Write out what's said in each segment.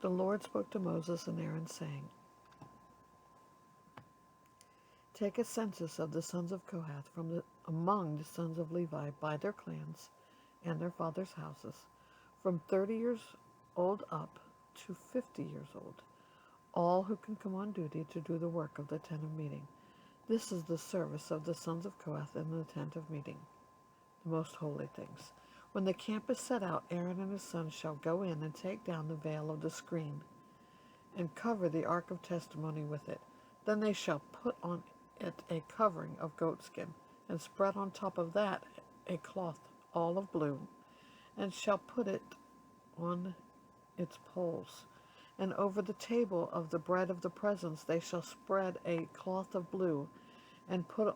The Lord spoke to Moses and Aaron, saying, Take a census of the sons of Kohath among the sons of Levi by their clans and their fathers' houses, from 30 years old up to 50 years old, all who can come on duty to do the work of the tent of meeting. This is the service of the sons of Kohath in the tent of meeting, the most holy things. When the camp is set out, Aaron and his sons shall go in and take down the veil of the screen and cover the ark of testimony with it. Then they shall put on it a covering of goatskin, and spread on top of that a cloth all of blue, and shall put it on its poles. And over the table of the bread of the presence they shall spread a cloth of blue, and put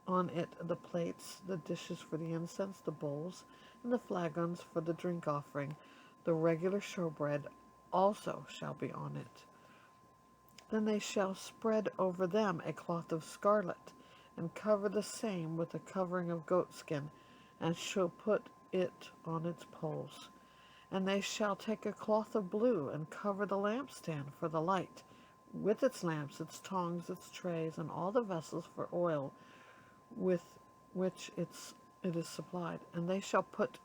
on it the plates, the dishes for the incense, the bowls, and the flagons for the drink offering. The regular showbread also shall be on it. Then they shall spread over them a cloth of scarlet, and cover the same with a covering of goatskin, and shall put it on its poles. And they shall take a cloth of blue, and cover the lampstand for the light, with its lamps, its tongs, its trays, and all the vessels for oil with which it is supplied. And they shall put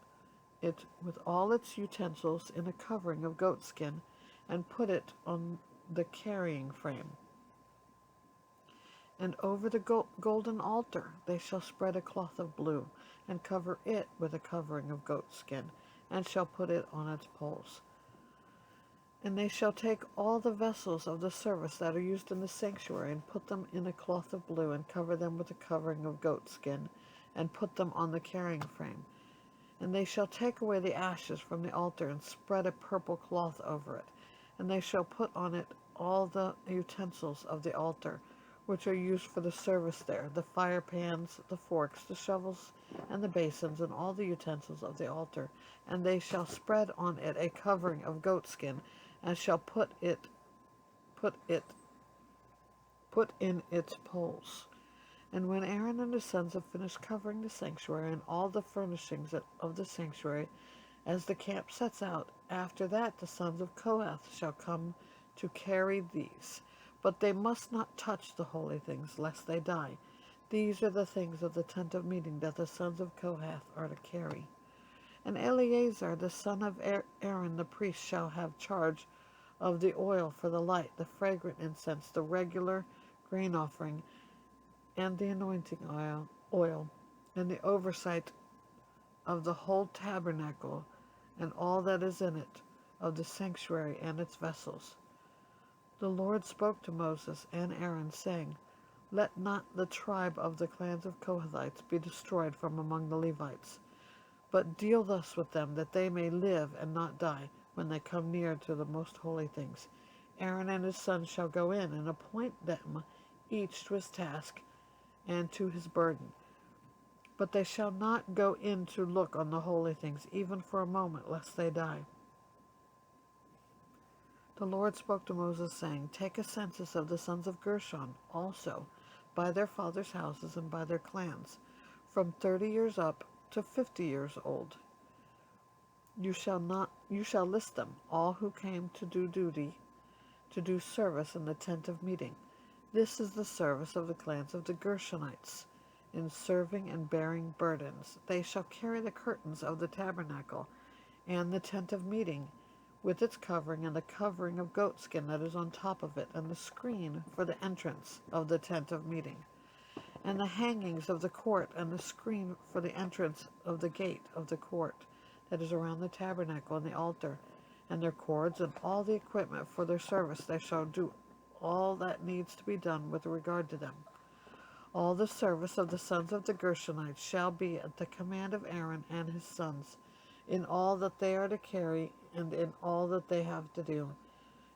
it with all its utensils in a covering of goatskin, and put it on the carrying frame. And over the golden altar they shall spread a cloth of blue, and cover it with a covering of goatskin, and shall put it on its poles. And they shall take all the vessels of the service that are used in the sanctuary, and put them in a cloth of blue, and cover them with a covering of goatskin, and put them on the carrying frame. And they shall take away the ashes from the altar, and spread a purple cloth over it. And they shall put on it all the utensils of the altar, which are used for the service there, the fire pans, the forks, the shovels, and the basins, and all the utensils of the altar. And they shall spread on it a covering of goatskin, and shall put in its poles. And when Aaron and his sons have finished covering the sanctuary and all the furnishings of the sanctuary, as the camp sets out, after that the sons of Kohath shall come to carry these. But they must not touch the holy things, lest they die. These are the things of the tent of meeting that the sons of Kohath are to carry. And Eleazar the son of Aaron the priest shall have charge of the oil for the light, the fragrant incense, the regular grain offering, and the anointing oil, and the oversight of the whole tabernacle, and all that is in it, of the sanctuary and its vessels. The Lord spoke to Moses and Aaron, saying, Let not the tribe of the clans of Kohathites be destroyed from among the Levites, but deal thus with them, that they may live and not die, when they come near to the most holy things. Aaron and his sons shall go in, and appoint them each to his task and to his burden. But they shall not go in to look on the holy things, even for a moment, lest they die. The Lord spoke to Moses, saying, Take a census of the sons of Gershon also, by their fathers' houses and by their clans, from 30 years up to 50 years old. You shall list them, all who came to do duty, to do service in the tent of meeting. This is the service of the clans of the Gershonites, in serving and bearing burdens. They shall carry the curtains of the tabernacle and the tent of meeting, with its covering, and the covering of goatskin that is on top of it, and the screen for the entrance of the tent of meeting, and the hangings of the court, and the screen for the entrance of the gate of the court that is around the tabernacle and the altar, and their cords, and all the equipment for their service. They shall do all that needs to be done with regard to them. All the service of the sons of the Gershonites shall be at the command of Aaron and his sons, in all that they are to carry, and in all that they have to do.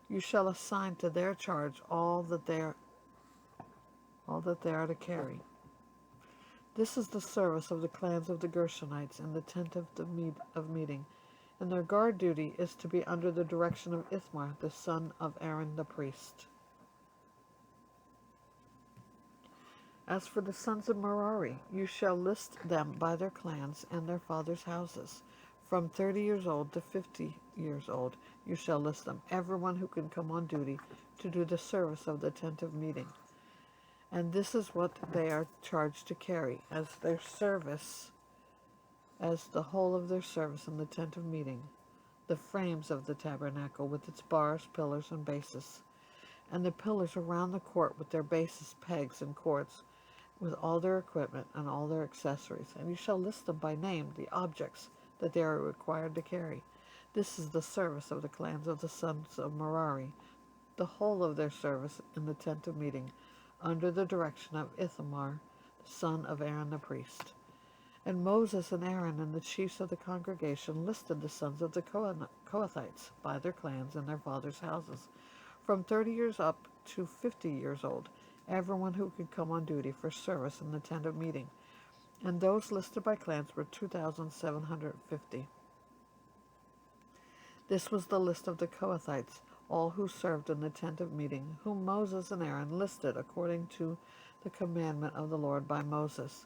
You shall assign to their charge all that they are to carry. This is the service of the clans of the Gershonites in the tent of meeting, and their guard duty is to be under the direction of Ithamar, the son of Aaron the priest. As for the sons of Merari, you shall list them by their clans and their fathers' houses, From 30 years old to 50 years old, you shall list them, everyone who can come on duty to do the service of the tent of meeting. And this is what they are charged to carry as their service, as the whole of their service in the tent of meeting: the frames of the tabernacle with its bars, pillars, and bases, and the pillars around the court with their bases, pegs, and cords, with all their equipment and all their accessories. And you shall list them by name, the objects that they are required to carry. This is the service of the clans of the sons of Merari, the whole of their service in the tent of meeting, under the direction of Ithamar, the son of Aaron the priest. And Moses and Aaron and the chiefs of the congregation listed the sons of the Kohathites by their clans and their fathers' houses, from 30 years up to 50 years old, everyone who could come on duty for service in the tent of meeting. And those listed by clans were 2,750. This was the list of the Kohathites, all who served in the tent of meeting, whom Moses and Aaron listed according to the commandment of the Lord by Moses.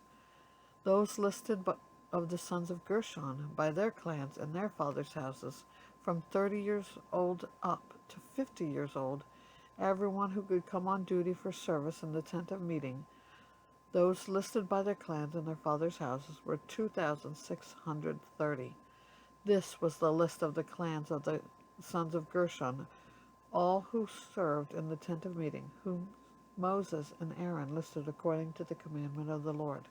Those listed of the sons of Gershon by their clans and their fathers' houses, from 30 years old up to 50 years old, everyone who could come on duty for service in the tent of meeting. Those listed by their clans and their fathers' houses were 2,630. This was the list of the clans of the sons of Gershon, all who served in the tent of meeting, whom Moses and Aaron listed according to the commandment of the Lord.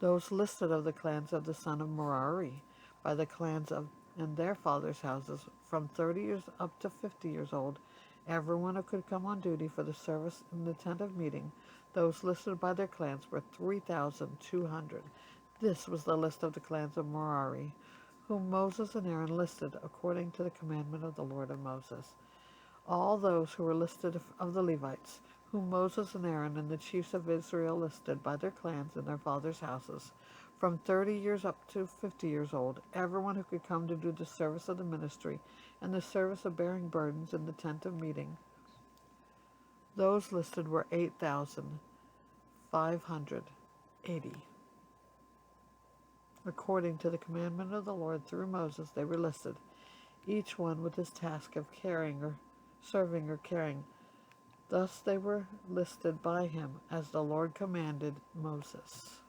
Those listed of the clans of the son of Merari by the clans of and their fathers' houses, from 30 years up to 50 years old, everyone who could come on duty for the service in the tent of meeting. Those listed by their clans were 3,200. This was the list of the clans of Merari, whom Moses and Aaron listed according to the commandment of the Lord of Moses. All those who were listed of the Levites, whom Moses and Aaron and the chiefs of Israel listed by their clans and their fathers' houses, from 30 years up to 50 years old, everyone who could come to do the service of the ministry and the service of bearing burdens in the tent of meeting. Those listed were 8,580. According to the commandment of the Lord through Moses, they were listed, each one with his task of carrying or serving or carrying. Thus they were listed by him as the Lord commanded Moses.